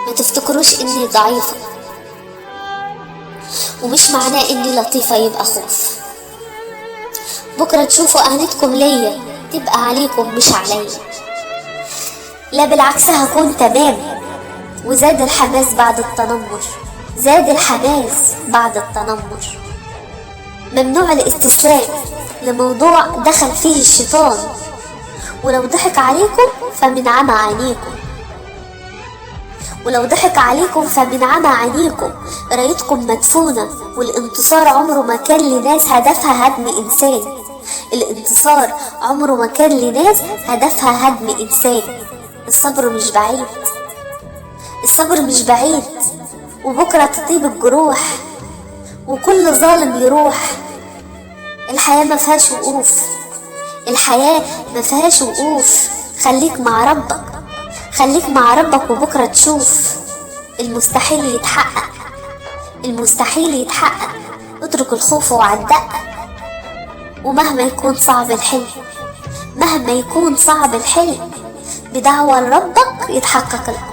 ما تفتكروش اني ضعيفة، ومش معناه اني لطيفة يبقى خوف. بكرة تشوفوا اهانتكم ليا تبقى عليكم مش عليا، لا بالعكس هكون تمام. وزاد الحماس بعد التنمر، زاد الحماس بعد التنمر. ممنوع الاستسلام لموضوع دخل فيه الشيطان، ولو ضحك عليكم فمن عمى عينيكم، ولو ضحك عليكم فمن عمى عينيكم. رايتكم مدفونة، والانتصار عمره ما كان لناس هدفها هدم إنسان. الانتصار عمره ما كان لناس هدفها هدم إنسان. الصبر مش بعيد، الصبر مش بعيد، وبكرة تطيب الجروح وكل ظالم يروح. الحياة ما فيهاش وقوف، الحياة ما فيهاش وقوف. خليك مع ربك، خليك مع ربك، وبكرة تشوف المستحيل يتحقق، المستحيل يتحقق. اترك الخوف وعالدقة، ومهما يكون صعب الحلم، مهما يكون صعب الحلم، بدعوة لربك يتحقق لك.